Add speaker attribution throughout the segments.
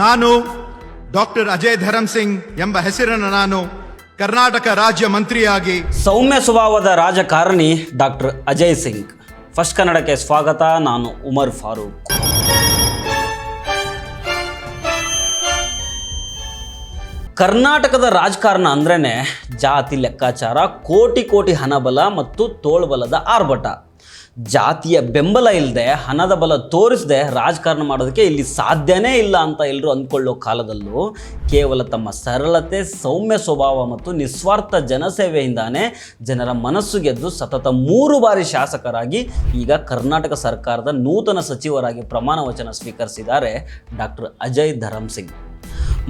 Speaker 1: ನಾನು ಡಾಕ್ಟರ್ ಅಜಯ್ ಧರಮ್ ಸಿಂಗ್ ಎಂಬ ಹೆಸರನ್ನು ನಾನು ಕರ್ನಾಟಕ ರಾಜ್ಯ ಮಂತ್ರಿಯಾಗಿ
Speaker 2: ಸೌಮ್ಯ ಸ್ವಭಾವದ ರಾಜಕಾರಣಿ ಡಾಕ್ಟರ್ ಅಜಯ್ ಸಿಂಗ್. ಫಸ್ಟ್ ಕನ್ನಡಕ್ಕೆ ಸ್ವಾಗತ. ನಾನು ಉಮರ್ ಫಾರೂಕ್. ಕರ್ನಾಟಕದ ರಾಜಕಾರಣ ಅಂದ್ರೇ ಜಾತಿ ಲೆಕ್ಕಾಚಾರ, ಕೋಟಿ ಕೋಟಿ ಹಣಬಲ ಮತ್ತು ತೋಳ್ಬಲದ ಆರ್ಭಟ. ಜಾತಿಯ ಬೆಂಬಲ ಇಲ್ಲದೆ, ಹಣದ ಬಲ ತೋರಿಸದೆ ರಾಜಕಾರಣ ಮಾಡೋದಕ್ಕೆ ಇಲ್ಲಿ ಸಾಧ್ಯನೇ ಇಲ್ಲ ಅಂತ ಎಲ್ಲರೂ ಅಂದ್ಕೊಳ್ಳೋ ಕಾಲದಲ್ಲೂ ಕೇವಲ ತಮ್ಮ ಸರಳತೆ, ಸೌಮ್ಯ ಸ್ವಭಾವ ಮತ್ತು ನಿಸ್ವಾರ್ಥ ಜನಸೇವೆಯಿಂದಾನೇ ಜನರ ಮನಸ್ಸು ಗೆದ್ದು ಸತತ 3 ಬಾರಿ ಶಾಸಕರಾಗಿ ಈಗ ಕರ್ನಾಟಕ ಸರ್ಕಾರದ ನೂತನ ಸಚಿವರಾಗಿ ಪ್ರಮಾಣ ವಚನ ಸ್ವೀಕರಿಸಿದ್ದಾರೆ ಡಾಕ್ಟರ್ ಅಜಯ್ ಧರಮ್ ಸಿಂಗ್.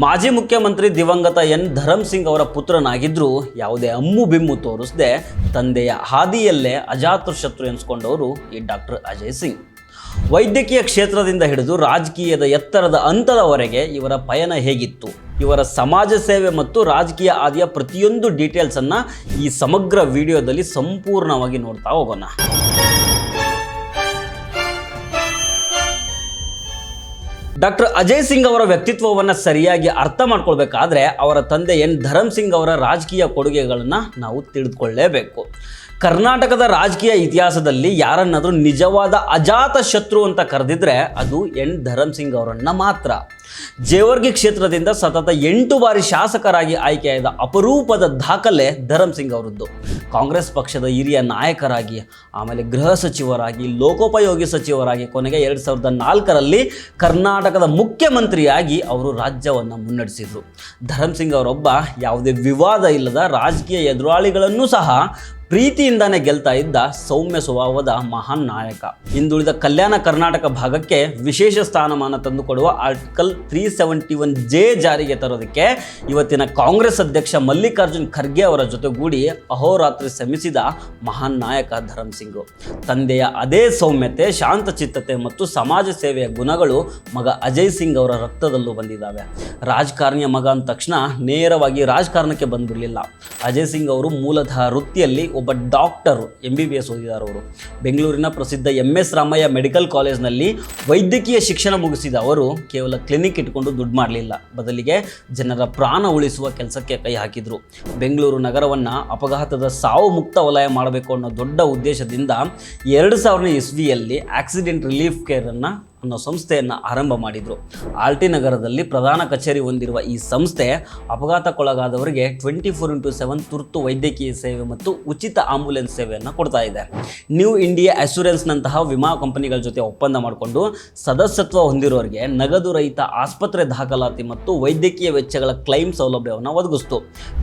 Speaker 2: ಮಾಜಿ ಮುಖ್ಯಮಂತ್ರಿ ದಿವಂಗತ ಎನ್ ಧರಮ್ ಸಿಂಗ್ ಅವರ ಪುತ್ರನಾಗಿದ್ದರೂ ಯಾವುದೇ ಅಮ್ಮು ಬಿಮ್ಮು ತೋರಿಸದೆ ತಂದೆಯ ಹಾದಿಯಲ್ಲೇ ಅಜಾತಶತ್ರು ಎನಿಸ್ಕೊಂಡವರು ಈ ಡಾಕ್ಟರ್ ಅಜಯ್ ಸಿಂಗ್. ವೈದ್ಯಕೀಯ ಕ್ಷೇತ್ರದಿಂದ ಹಿಡಿದು ರಾಜಕೀಯದ ಎತ್ತರದ ಹಂತದವರೆಗೆ ಇವರ ಪಯಣ ಹೇಗಿತ್ತು, ಇವರ ಸಮಾಜ ಸೇವೆ ಮತ್ತು ರಾಜಕೀಯ ಆದಿಯ ಪ್ರತಿಯೊಂದು ಡೀಟೇಲ್ಸನ್ನು ಈ ಸಮಗ್ರ ವಿಡಿಯೋದಲ್ಲಿ ಸಂಪೂರ್ಣವಾಗಿ ನೋಡ್ತಾ ಹೋಗೋಣ. ಡಾಕ್ಟರ್ ಅಜಯ್ ಸಿಂಗ್ ಅವರ ವ್ಯಕ್ತಿತ್ವವನ್ನು ಸರಿಯಾಗಿ ಅರ್ಥ ಮಾಡ್ಕೊಳ್ಬೇಕಾದ್ರೆ ಅವರ ತಂದೆ ಎನ್ ಧರಮ್ ಸಿಂಗ್ ಅವರ ರಾಜಕೀಯ ಕೊಡುಗೆಗಳನ್ನು ನಾವು ತಿಳಿದುಕೊಳ್ಳಲೇಬೇಕು. ಕರ್ನಾಟಕದ ರಾಜಕೀಯ ಇತಿಹಾಸದಲ್ಲಿ ಯಾರನ್ನಾದರೂ ನಿಜವಾದ ಅಜಾತ ಶತ್ರು ಅಂತ ಕರೆದಿದ್ರೆ ಅದು ಎನ್ ಧರಮ್ ಸಿಂಗ್ ಅವರನ್ನು ಮಾತ್ರ. ಜೇವರ್ಗಿ ಕ್ಷೇತ್ರದಿಂದ ಸತತ 8 ಬಾರಿ ಶಾಸಕರಾಗಿ ಆಯ್ಕೆಯಾದ ಅಪರೂಪದ ದಾಖಲೆ ಧರಮ್ ಸಿಂಗ್ ಅವರದ್ದು. ಕಾಂಗ್ರೆಸ್ ಪಕ್ಷದ ಹಿರಿಯ ನಾಯಕರಾಗಿ, ಆಮೇಲೆ ಗೃಹ ಸಚಿವರಾಗಿ, ಲೋಕೋಪಯೋಗಿ ಸಚಿವರಾಗಿ, ಕೊನೆಗೆ 2004ರಲ್ಲಿ ಕರ್ನಾಟಕದ ಮುಖ್ಯಮಂತ್ರಿಯಾಗಿ ಅವರು ರಾಜ್ಯವನ್ನು ಮುನ್ನಡೆಸಿದರು. ಧರಮ್ ಸಿಂಗ್ ಅವರೊಬ್ಬ ಯಾವುದೇ ವಿವಾದ ಇಲ್ಲದ ರಾಜಕೀಯ ಎದುರಾಳಿಗಳನ್ನೂ ಸಹ ಪ್ರೀತಿಯಿಂದಾನೇ ಗೆಲ್ತಾ ಇದ್ದ ಸೌಮ್ಯ ಸ್ವಭಾವದ ಮಹಾನ್ ನಾಯಕ. ಹಿಂದುಳಿದ ಕಲ್ಯಾಣ ಕರ್ನಾಟಕ ಭಾಗಕ್ಕೆ ವಿಶೇಷ ಸ್ಥಾನಮಾನ ತಂದುಕೊಡುವ ಆರ್ಟಿಕಲ್ 371J ಜಾರಿಗೆ ತರೋದಕ್ಕೆ ಇವತ್ತಿನ ಕಾಂಗ್ರೆಸ್ ಅಧ್ಯಕ್ಷ ಮಲ್ಲಿಕಾರ್ಜುನ್ ಖರ್ಗೆ ಅವರ ಜೊತೆಗೂಡಿ ಅಹೋರಾತ್ರಿ ಶ್ರಮಿಸಿದ ಮಹಾನ್ ನಾಯಕ ಧರಮ್ ಸಿಂಗ್. ತಂದೆಯ ಅದೇ ಸೌಮ್ಯತೆ, ಶಾಂತಚಿತ್ತತೆ ಮತ್ತು ಸಮಾಜ ಸೇವೆಯ ಗುಣಗಳು ಮಗ ಅಜಯ್ ಸಿಂಗ್ ಅವರ ರಕ್ತದಲ್ಲೂ ಬಂದಿದ್ದಾವೆ. ರಾಜಕಾರಣಿಯ ಮಗ ಅಂದ ತಕ್ಷಣ ನೇರವಾಗಿ ರಾಜಕಾರಣಕ್ಕೆ ಬಂದ್ಬಿಡಲಿಲ್ಲ. ಅಜಯ್ ಸಿಂಗ್ ಅವರು ಮೂಲತಃ ವೃತ್ತಿಯಲ್ಲಿ ಒಬ್ಬ ಡಾಕ್ಟರು, MBBS ಓದಿದ್ದಾರೆ. ಅವರು ಬೆಂಗಳೂರಿನ ಪ್ರಸಿದ್ಧ MS ರಾಮಯ್ಯ ಮೆಡಿಕಲ್ ಕಾಲೇಜ್ನಲ್ಲಿ ವೈದ್ಯಕೀಯ ಶಿಕ್ಷಣ ಮುಗಿಸಿದ ಅವರು ಕೇವಲ ಕ್ಲಿನಿಕ್ ಇಟ್ಕೊಂಡು ದುಡ್ಡು ಮಾಡಲಿಲ್ಲ, ಬದಲಿಗೆ ಜನರ ಪ್ರಾಣ ಉಳಿಸುವ ಕೆಲಸಕ್ಕೆ ಕೈ ಹಾಕಿದರು. ಬೆಂಗಳೂರು ನಗರವನ್ನು ಅಪಘಾತದ ಸಾವು ಮುಕ್ತ ವಲಯ ಮಾಡಬೇಕು ಅನ್ನೋ ದೊಡ್ಡ ಉದ್ದೇಶದಿಂದ 2000ನೇ ಇಸ್ವಿಯಲ್ಲಿ ಆಕ್ಸಿಡೆಂಟ್ ರಿಲೀಫ್ ಕೇರ್ ಅನ್ನೋ ಸಂಸ್ಥೆಯನ್ನು ಆರಂಭ ಮಾಡಿದರು. ಆಲ್ಟಿ ನಗರದಲ್ಲಿ ಪ್ರಧಾನ ಕಚೇರಿ ಹೊಂದಿರುವ ಈ ಸಂಸ್ಥೆ ಅಪಘಾತಕ್ಕೊಳಗಾದವರಿಗೆ 24x7 ತುರ್ತು ವೈದ್ಯಕೀಯ ಸೇವೆ ಮತ್ತು ಉಚಿತ ಆಂಬ್ಯುಲೆನ್ಸ್ ಸೇವೆಯನ್ನು ಕೊಡ್ತಾ ಇದೆ. ನ್ಯೂ ಇಂಡಿಯಾ ಅಶ್ಯೂರೆನ್ಸ್ನಂತಹ ವಿಮಾ ಕಂಪನಿಗಳ ಜೊತೆ ಒಪ್ಪಂದ ಮಾಡಿಕೊಂಡು ಸದಸ್ಯತ್ವ ಹೊಂದಿರೋರಿಗೆ ನಗದು ರಹಿತ ಆಸ್ಪತ್ರೆ ದಾಖಲಾತಿ ಮತ್ತು ವೈದ್ಯಕೀಯ ವೆಚ್ಚಗಳ ಕ್ಲೈಮ್ ಸೌಲಭ್ಯವನ್ನು ಒದಗಿಸ್ತು.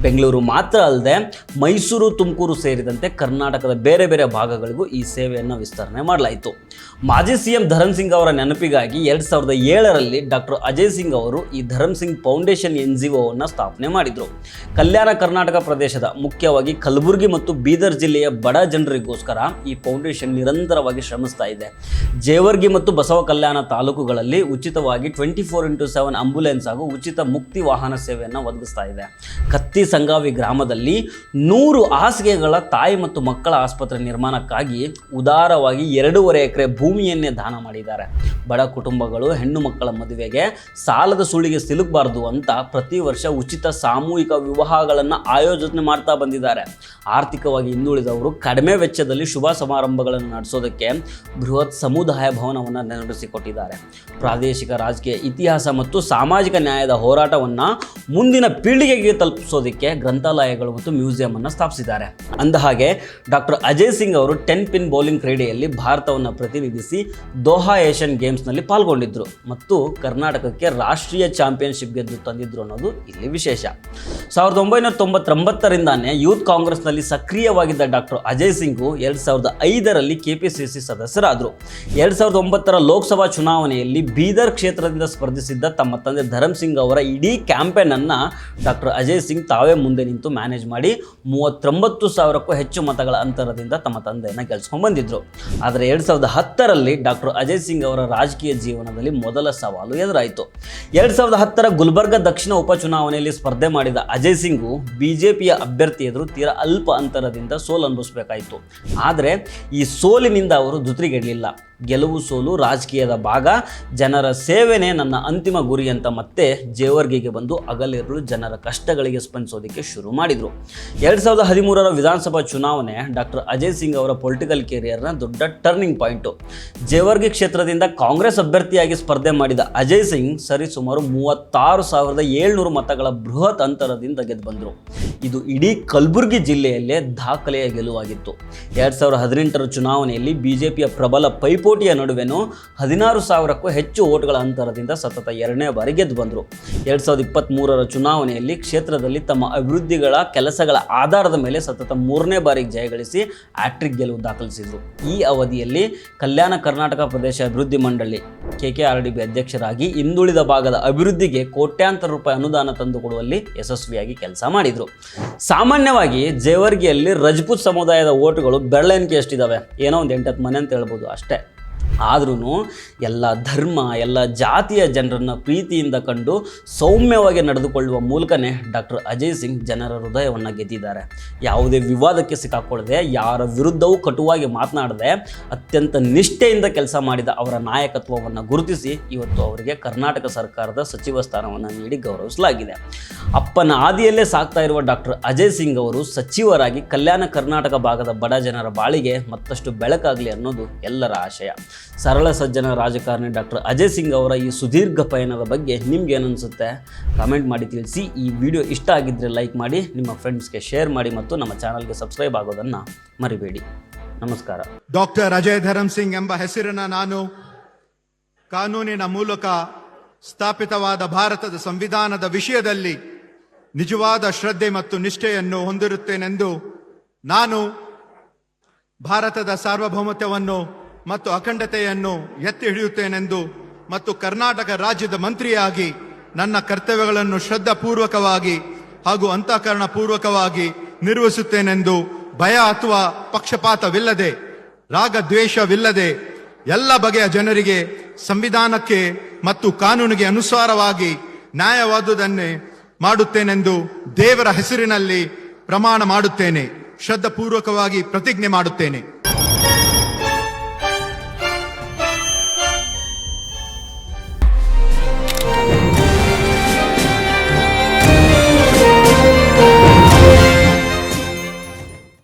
Speaker 2: ಬೆಂಗಳೂರು ಮಾತ್ರ ಅಲ್ಲದೆ ಮೈಸೂರು, ತುಮಕೂರು ಸೇರಿದಂತೆ ಕರ್ನಾಟಕದ ಬೇರೆ ಬೇರೆ ಭಾಗಗಳಿಗೂ ಈ ಸೇವೆಯನ್ನು ವಿಸ್ತರಣೆ ಮಾಡಲಾಯಿತು. ಮಾಜಿ CM ಧರಮ್ ಸಿಂಗ್ ಅವರ ನೆನಪಿಗಾಗಿ 2007ರಲ್ಲಿ ಡಾಕ್ಟರ್ ಅಜಯ್ ಸಿಂಗ್ ಅವರು ಈ ಧರಮ್ ಸಿಂಗ್ ಫೌಂಡೇಶನ್ NGOವನ್ನು ಸ್ಥಾಪನೆ ಮಾಡಿದರು. ಕಲ್ಯಾಣ ಕರ್ನಾಟಕ ಪ್ರದೇಶದ, ಮುಖ್ಯವಾಗಿ ಕಲಬುರಗಿ ಮತ್ತು ಬೀದರ್ ಜಿಲ್ಲೆಯ ಬಡ ಜನರಿಗೋಸ್ಕರ ಈ ಫೌಂಡೇಶನ್ ನಿರಂತರವಾಗಿ ಶ್ರಮಿಸ್ತಾ ಇದೆ. ಜೇವರ್ಗಿ ಮತ್ತು ಬಸವ ಕಲ್ಯಾಣ ತಾಲೂಕುಗಳಲ್ಲಿ ಉಚಿತವಾಗಿ 24x7 ಆಂಬ್ಯುಲೆನ್ಸ್ ಹಾಗೂ ಉಚಿತ ಮುಕ್ತಿ ವಾಹನ ಸೇವೆಯನ್ನು ಒದಗಿಸ್ತಾ ಇದೆ. ಕತ್ತಿ ಸಂಗಾವಿ ಗ್ರಾಮದಲ್ಲಿ 100 ಹಾಸಿಗೆಗಳ ತಾಯಿ ಮತ್ತು ಮಕ್ಕಳ ಆಸ್ಪತ್ರೆ ನಿರ್ಮಾಣಕ್ಕಾಗಿ ಉದಾರವಾಗಿ 2.5 ಎಕರೆ ಭೂಮಿಯನ್ನೇ ದಾನ ಮಾಡಿದ್ದಾರೆ. ಬಡ ಕುಟುಂಬಗಳು ಹೆಣ್ಣು ಮಕ್ಕಳ ಮದುವೆಗೆ ಸಾಲದ ಸುಳಿಗೆ ಸಿಲುಕಬಾರ್ದು ಅಂತ ಪ್ರತಿ ವರ್ಷ ಉಚಿತ ಸಾಮೂಹಿಕ ವಿವಾಹಗಳನ್ನು ಆಯೋಜನೆ ಮಾಡ್ತಾ ಬಂದಿದ್ದಾರೆ. ಆರ್ಥಿಕವಾಗಿ ಹಿಂದುಳಿದವರು ಕಡಿಮೆ ವೆಚ್ಚದಲ್ಲಿ ಶುಭ ಸಮಾರಂಭಗಳನ್ನು ನಡೆಸೋದಕ್ಕೆ ಬೃಹತ್ ಸಮುದಾಯ ಭವನವನ್ನು ನಿರ್ಮಿಸಿಕೊಟ್ಟಿದ್ದಾರೆ. ಪ್ರಾದೇಶಿಕ ರಾಜಕೀಯ ಇತಿಹಾಸ ಮತ್ತು ಸಾಮಾಜಿಕ ನ್ಯಾಯದ ಹೋರಾಟವನ್ನು ಮುಂದಿನ ಪೀಳಿಗೆಗೆ ತಲುಪಿಸೋದಕ್ಕೆ ಗ್ರಂಥಾಲಯಗಳು ಮತ್ತು ಮ್ಯೂಸಿಯಂ ಅನ್ನು ಸ್ಥಾಪಿಸಿದ್ದಾರೆ. ಅಂದಹಾಗೆ ಡಾಕ್ಟರ್ ಅಜಯ್ ಸಿಂಗ್ ಅವರು 10 ಪಿನ್ ಬೌಲಿಂಗ್ ಕ್ರೀಡೆಯಲ್ಲಿ ಭಾರತವನ್ನು ಪ್ರತಿನಿಧಿಸಿ ದೋಹಾ ಏಷ್ಯನ್ ಗೇಮ್ಸ್ನಲ್ಲಿ ಪಾಲ್ಗೊಂಡಿದ್ದರು ಮತ್ತು ಕರ್ನಾಟಕಕ್ಕೆ ರಾಷ್ಟ್ರೀಯ ಚಾಂಪಿಯನ್ಶಿಪ್ ಗೆದ್ದು ತಂದಿದ್ರು ಅನ್ನೋದು ಇಲ್ಲಿ ವಿಶೇಷ. 1999ರಿಂದಾನೇ ಯೂತ್ ಕಾಂಗ್ರೆಸ್ನಲ್ಲಿ ಸಕ್ರಿಯವಾಗಿದ್ದ ಡಾಕ್ಟರ್ ಅಜಯ್ ಸಿಂಗು 2005ರಲ್ಲಿ KPCC ಸದಸ್ಯರಾದರು. 2009ರ ಲೋಕಸಭಾ ಚುನಾವಣೆಯಲ್ಲಿ ಬೀದರ್ ಕ್ಷೇತ್ರದಿಂದ ಸ್ಪರ್ಧಿಸಿದ್ದ ತಮ್ಮ ತಂದೆ ಧರಮ್ ಸಿಂಗ್ ಅವರ ಇಡೀ ಕ್ಯಾಂಪೇನ್ ಅನ್ನು ಡಾಕ್ಟರ್ ಅಜಯ್ ಸಿಂಗ್ ತಾವೇ ಮುಂದೆ ನಿಂತು ಮ್ಯಾನೇಜ್ ಮಾಡಿ 39,000ಕ್ಕೂ ಹೆಚ್ಚು ಮತಗಳ ಅಂತರದಿಂದ ತಮ್ಮ ತಂದೆಯನ್ನು ಗೆಲ್ಸ್ಕೊಂಡು ಬಂದಿದ್ರು. ಆದರೆ 2010ರಲ್ಲಿ ಡಾಕ್ಟರ್ ಅಜಯ್ ಸಿಂಗ್ ಅವರ ರಾಜಕೀಯ ಜೀವನದಲ್ಲಿ ಮೊದಲ ಸವಾಲು ಎದುರಾಯಿತು. 2010ರ ಗುಲ್ಬರ್ಗ ದಕ್ಷಿಣ ಉಪಚುನಾವಣೆಯಲ್ಲಿ ಸ್ಪರ್ಧೆ ಮಾಡಿದ ಅಜಯ್ ಸಿಂಗು ಬಿಜೆಪಿಯ ಅಭ್ಯರ್ಥಿ ಎದುರು ತೀರಾ ಅಲ್ಪ ಅಂತರದಿಂದ ಸೋಲು ಅನುಭವಿಸಬೇಕಾಯಿತು. ಆದರೆ ಈ ಸೋಲಿನಿಂದ ಅವರು ಧೃತಿಗೆಡಲಿಲ್ಲ. ಗೆಲುವು ಸೋಲು ರಾಜಕೀಯದ ಭಾಗ, ಜನರ ಸೇವೆನೇ ನನ್ನ ಅಂತಿಮ ಗುರಿ ಅಂತ ಮತ್ತೆ ಜೇವರ್ಗಿಗೆ ಬಂದು ಹಗಲಿರುಳು ಜನರ ಕಷ್ಟಗಳಿಗೆ ಸ್ಪಂದಿಸೋದಕ್ಕೆ ಶುರು ಮಾಡಿದರು. 2013 ವಿಧಾನಸಭಾ ಚುನಾವಣೆ ಡಾಕ್ಟರ್ ಅಜಯ್ ಸಿಂಗ್ ಅವರ ಪೊಲಿಟಿಕಲ್ ಕೆರಿಯರ್ನ ದೊಡ್ಡ ಟರ್ನಿಂಗ್ ಪಾಯಿಂಟು. ಜೇವರ್ಗಿ ಕ್ಷೇತ್ರದಿಂದ ಕಾಂಗ್ರೆಸ್ ಅಭ್ಯರ್ಥಿಯಾಗಿ ಸ್ಪರ್ಧೆ ಮಾಡಿದ ಅಜಯ್ ಸಿಂಗ್ ಸರಿಸುಮಾರು 36,700 ಮತಗಳ ಬೃಹತ್ ಅಂತರದಿಂದ ಗೆದ್ದು ಬಂದರು. ಇದು ಇಡೀ ಕಲಬುರಗಿ ಜಿಲ್ಲೆಯಲ್ಲೇ ದಾಖಲೆಯ ಗೆಲುವಾಗಿತ್ತು. 2018 ಚುನಾವಣೆಯಲ್ಲಿ ಬಿಜೆಪಿಯ ಪ್ರಬಲ ಪೈಪೋಟಿಯ ನಡುವೆನೂ 16,000ಕ್ಕೂ ಹೆಚ್ಚು ಓಟ್ಗಳ ಅಂತರದಿಂದ ಸತತ 2ನೇ ಬಾರಿ ಗೆದ್ದು ಬಂದರು. 2023 ಚುನಾವಣೆಯಲ್ಲಿ ಕ್ಷೇತ್ರದಲ್ಲಿ ತಮ್ಮ ಅಭಿವೃದ್ಧಿಗಳ ಕೆಲಸಗಳ ಆಧಾರದ ಮೇಲೆ ಸತತ 3ನೇ ಬಾರಿಗೆ ಜಯಗಳಿಸಿ ಹ್ಯಾಟ್ರಿಕ್ ಗೆಲುವು ದಾಖಲಿಸಿದರು. ಈ ಅವಧಿಯಲ್ಲಿ ಕಲ್ಯಾಣ ಕರ್ನಾಟಕ ಪ್ರದೇಶ ಅಭಿವೃದ್ಧಿ ಮಂಡಳಿ KKRDB ಅಧ್ಯಕ್ಷರಾಗಿ ಹಿಂದುಳಿದ ಭಾಗದ ಅಭಿವೃದ್ಧಿಗೆ ಕೋಟ್ಯಾಂತರ ರೂಪಾಯಿ ಅನುದಾನ ತಂದುಕೊಡುವಲ್ಲಿ ಯಶಸ್ವಿಯಾಗಿ ಕೆಲಸ ಮಾಡಿದರು. ಸಾಮಾನ್ಯವಾಗಿ ಜೇವರ್ಗಿಯಲ್ಲಿ ರಜಪೂತ್ ಸಮುದಾಯದ ಓಟುಗಳು ಬೆರಳೆಣಿಕೆ ಎಷ್ಟಿದ್ದಾವೆ, ಏನೋ ಒಂದು 8-10 ಮನೆ ಅಂತ ಹೇಳ್ಬೋದು ಅಷ್ಟೇ. ಆದ್ರೂ ಎಲ್ಲ ಧರ್ಮ, ಎಲ್ಲ ಜಾತಿಯ ಜನರನ್ನು ಪ್ರೀತಿಯಿಂದ ಕಂಡು ಸೌಮ್ಯವಾಗಿ ನಡೆದುಕೊಳ್ಳುವ ಮೂಲಕನೇ ಡಾಕ್ಟರ್ ಅಜಯ್ ಸಿಂಗ್ ಜನರ ಹೃದಯವನ್ನು ಗೆದ್ದಿದ್ದಾರೆ. ಯಾವುದೇ ವಿವಾದಕ್ಕೆ ಸಿಕ್ಕಾಕೊಳ್ಳದೆ, ಯಾರ ವಿರುದ್ಧವೂ ಕಟುವಾಗಿ ಮಾತನಾಡದೆ ಅತ್ಯಂತ ನಿಷ್ಠೆಯಿಂದ ಕೆಲಸ ಮಾಡಿದ ಅವರ ನಾಯಕತ್ವವನ್ನು ಗುರುತಿಸಿ ಇವತ್ತು ಅವರಿಗೆ ಕರ್ನಾಟಕ ಸರ್ಕಾರದ ಸಚಿವ ಸ್ಥಾನವನ್ನು ನೀಡಿ ಗೌರವಿಸಲಾಗಿದೆ. ಅಪ್ಪನ ಹಾದಿಯಲ್ಲೇ ಸಾಗ್ತಾ ಇರುವ ಡಾಕ್ಟರ್ ಅಜಯ್ ಸಿಂಗ್ ಅವರು ಸಚಿವರಾಗಿ ಕಲ್ಯಾಣ ಕರ್ನಾಟಕ ಭಾಗದ ಬಡ ಜನರ ಬಾಳಿಗೆ ಮತ್ತಷ್ಟು ಬೆಳಕಾಗಲಿ ಅನ್ನೋದು ಎಲ್ಲರ ಆಶಯ. ಸರಳ ಸಜ್ಜನ ರಾಜಕಾರಣಿ ಡಾಕ್ಟರ್ ಅಜಯ್ ಸಿಂಗ್ ಅವರ ಈ ಸುದೀರ್ಘ ಪಯಣದ ಬಗ್ಗೆ ನಿಮ್ಗೆ ಏನನ್ಸುತ್ತೆ ಕಾಮೆಂಟ್ ಮಾಡಿ ತಿಳಿಸಿ. ಈ ವಿಡಿಯೋ ಇಷ್ಟ ಆಗಿದ್ದರೆ ಲೈಕ್ ಮಾಡಿ, ನಿಮ್ಮ ಫ್ರೆಂಡ್ಸ್ಗೆ ಶೇರ್ ಮಾಡಿ ಮತ್ತು ನಮ್ಮ ಚಾನಲ್ಗೆ ಸಬ್ಸ್ಕ್ರೈಬ್ ಆಗೋದನ್ನು ಮರಿಬೇಡಿ. ನಮಸ್ಕಾರ.
Speaker 1: ಡಾಕ್ಟರ್ ಅಜಯ್ ಧರಮ್ ಸಿಂಗ್ ಎಂಬ ಹೆಸರನ್ನ ನಾನು ಕಾನೂನಿನ ಮೂಲಕ ಸ್ಥಾಪಿತವಾದ ಭಾರತದ ಸಂವಿಧಾನದ ವಿಷಯದಲ್ಲಿ ನಿಜವಾದ ಶ್ರದ್ಧೆ ಮತ್ತು ನಿಷ್ಠೆಯನ್ನು ಹೊಂದಿರುತ್ತೇನೆಂದು, ನಾನು ಭಾರತದ ಸಾರ್ವಭೌಮತ್ವವನ್ನು ಮತ್ತು ಅಖಂಡತೆಯನ್ನು ಎತ್ತಿ ಹಿಡಿಯುತ್ತೇನೆಂದು ಮತ್ತು ಕರ್ನಾಟಕ ರಾಜ್ಯದ ಮಂತ್ರಿಯಾಗಿ ನನ್ನ ಕರ್ತವ್ಯಗಳನ್ನು ಶ್ರದ್ಧಾಪೂರ್ವಕವಾಗಿ ಹಾಗೂ ಅಂತಃಕರಣ ಪೂರ್ವಕವಾಗಿ ನಿರ್ವಹಿಸುತ್ತೇನೆಂದು ಭಯ ಅಥವಾ ಪಕ್ಷಪಾತವಿಲ್ಲದೆ, ರಾಗದ್ವೇಷವಿಲ್ಲದೆ ಎಲ್ಲ ಬಗೆಯ ಜನರಿಗೆ ಸಂವಿಧಾನಕ್ಕೆ ಮತ್ತು ಕಾನೂನಿಗೆ ಅನುಸಾರವಾಗಿ ನ್ಯಾಯವಾದುದನ್ನೇ ಮಾಡುತ್ತೇನೆಂದು ದೇವರ ಹೆಸರಿನಲ್ಲಿ ಪ್ರಮಾಣ ಮಾಡುತ್ತೇನೆ. ಶ್ರದ್ಧಾಪೂರ್ವಕವಾಗಿ ಪ್ರತಿಜ್ಞೆ ಮಾಡುತ್ತೇನೆ.